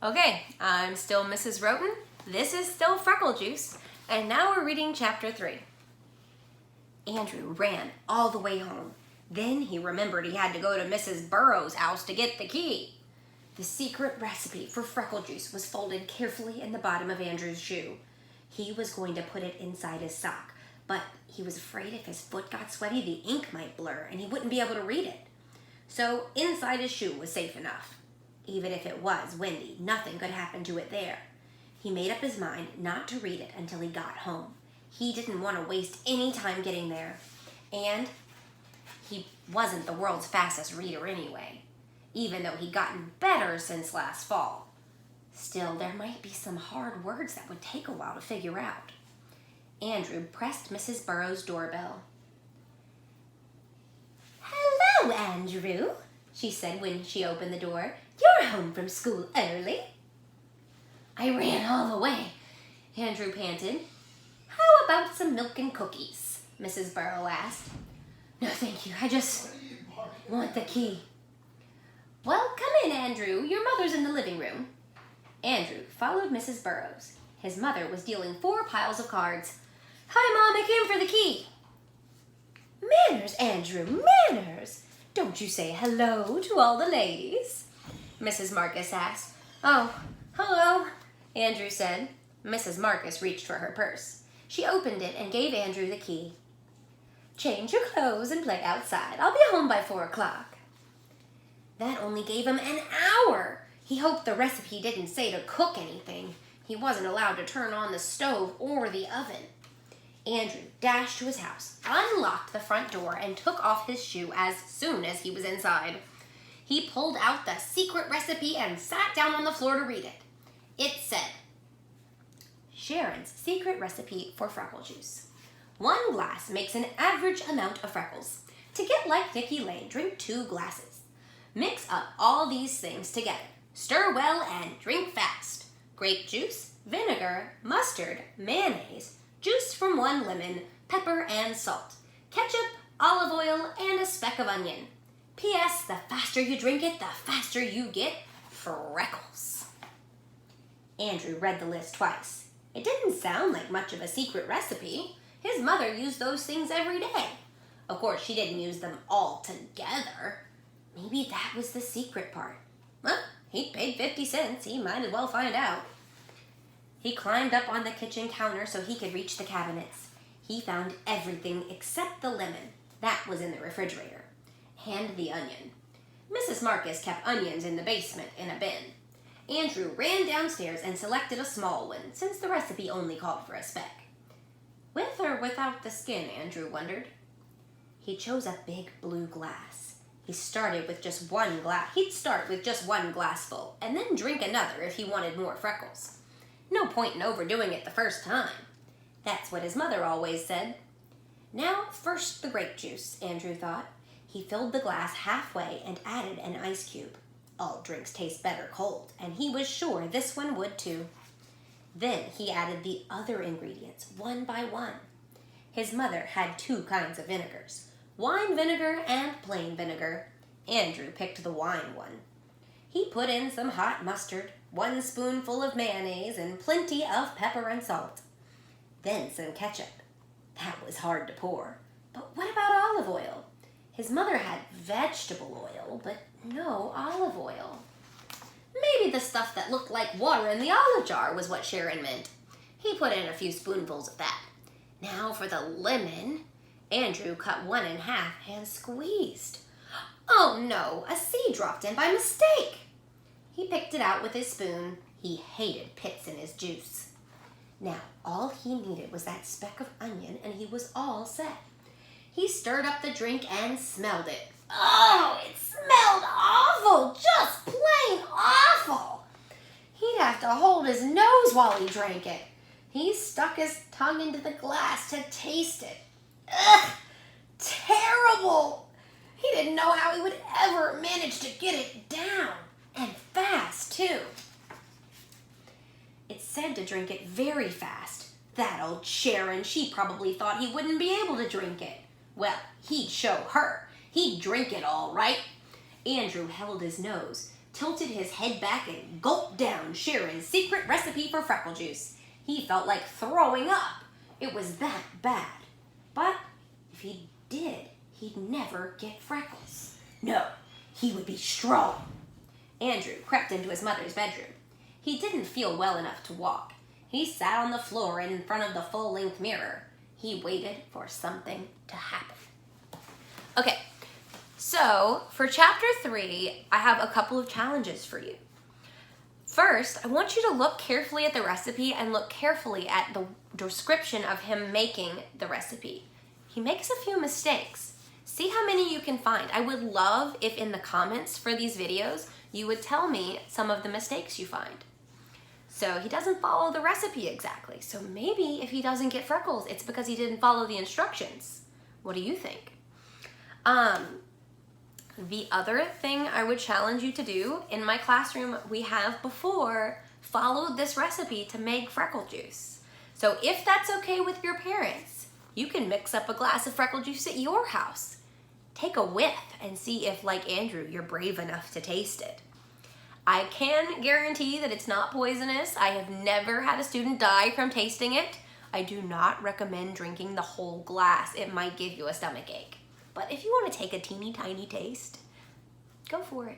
Okay, I'm still Mrs. Roton. This is still Freckle Juice, and now we're reading Chapter 3. Andrew ran all the way home. Then he remembered he had to go to Mrs. Burrow's house to get the key. The secret recipe for Freckle Juice was folded carefully in the bottom of Andrew's shoe. He was going to put it inside his sock, but he was afraid if his foot got sweaty, the ink might blur and he wouldn't be able to read it. So inside his shoe was safe enough. Even if it was windy, nothing could happen to it there. He made up his mind not to read it until he got home. He didn't want to waste any time getting there. And he wasn't the world's fastest reader anyway, even though he'd gotten better since last fall. Still, there might be some hard words that would take a while to figure out. Andrew pressed Mrs. Burrow's doorbell. "Hello, Andrew," she said when she opened the door. "You're home from school early." "I ran all the way," Andrew panted. "How about some milk and cookies?" Mrs. Burrow asked. "No, thank you. I just want the key." "Well, come in, Andrew. Your mother's in the living room." Andrew followed Mrs. Burrow's. His mother was dealing 4 piles of cards. "Hi, Mom. I came for the key." "Manners, Andrew, manners. Don't you say hello to all the ladies?" Mrs. Marcus asked. "Oh, hello," Andrew said. Mrs. Marcus reached for her purse. She opened it and gave Andrew the key. "Change your clothes and play outside. I'll be home by 4 o'clock. That only gave him an hour. He hoped the recipe didn't say to cook anything. He wasn't allowed to turn on the stove or the oven. Andrew dashed to his house, unlocked the front door, and took off his shoe as soon as he was inside. He pulled out the secret recipe and sat down on the floor to read it. It said, Sharon's secret recipe for Freckle Juice. 1 glass makes an average amount of freckles. To get like Nicky Lane, drink 2 glasses. Mix up all these things together. Stir well and drink fast. Grape juice, vinegar, mustard, mayonnaise, juice from 1 lemon, pepper and salt, ketchup, olive oil, and a speck of onion. P.S. The faster you drink it, the faster you get freckles." Andrew read the list twice. It didn't sound like much of a secret recipe. His mother used those things every day. Of course, she didn't use them all together. Maybe that was the secret part. Well, he'd paid 50 cents. He might as well find out. He climbed up on the kitchen counter so he could reach the cabinets. He found everything except the lemon. That was in the refrigerator. And the onion. Mrs. Marcus kept onions in the basement in a bin. Andrew ran downstairs and selected a small one, since the recipe only called for a speck. With or without the skin, Andrew wondered. He chose a big blue glass. He'd start with just one glassful, and then drink another if he wanted more freckles. No point in overdoing it the first time. That's what his mother always said. Now, first the grape juice, Andrew thought. He filled the glass halfway and added an ice cube. All drinks taste better cold, and he was sure this one would too. Then he added the other ingredients, one by one. His mother had 2 kinds of vinegars, wine vinegar and plain vinegar. Andrew picked the wine one. He put in some hot mustard, 1 spoonful of mayonnaise, and plenty of pepper and salt. Then some ketchup. That was hard to pour. But what about olive oil? His mother had vegetable oil, but no olive oil. Maybe the stuff that looked like water in the olive jar was what Sharon meant. He put in a few spoonfuls of that. Now for the lemon. Andrew cut 1 in half and squeezed. Oh no, a seed dropped in by mistake. He picked it out with his spoon. He hated pits in his juice. Now all he needed was that speck of onion and he was all set. He stirred up the drink and smelled it. Oh, it smelled awful, just plain awful. He'd have to hold his nose while he drank it. He stuck his tongue into the glass to taste it. Ugh, terrible. He didn't know how he would ever manage to get it down, and fast too. It said to drink it very fast. That old Sharon, she probably thought he wouldn't be able to drink it. Well, he'd show her. He'd drink it all right. Andrew held his nose, tilted his head back and gulped down Sharon's secret recipe for freckle juice. He felt like throwing up. It was that bad. But if he did, he'd never get freckles. No, he would be strong. Andrew crept into his mother's bedroom. He didn't feel well enough to walk. He sat on the floor in front of the full-length mirror. He waited for something to happen. Okay, so for chapter 3, I have a couple of challenges for you. First, I want you to look carefully at the recipe and look carefully at the description of him making the recipe. He makes a few mistakes. See how many you can find. I would love if in the comments for these videos, you would tell me some of the mistakes you find. So he doesn't follow the recipe exactly. So maybe if he doesn't get freckles, it's because he didn't follow the instructions. What do you think? The other thing I would challenge you to do, in my classroom, we have before followed this recipe to make freckle juice. So if that's okay with your parents, you can mix up a glass of freckle juice at your house. Take a whiff and see if, like Andrew, you're brave enough to taste it. I can guarantee that it's not poisonous. I have never had a student die from tasting it. I do not recommend drinking the whole glass. It might give you a stomach ache. But if you want to take a teeny tiny taste, go for it.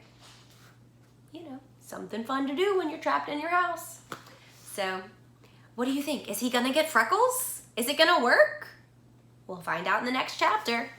You know, something fun to do when you're trapped in your house. So, what do you think? Is he gonna get freckles? Is it gonna work? We'll find out in the next chapter.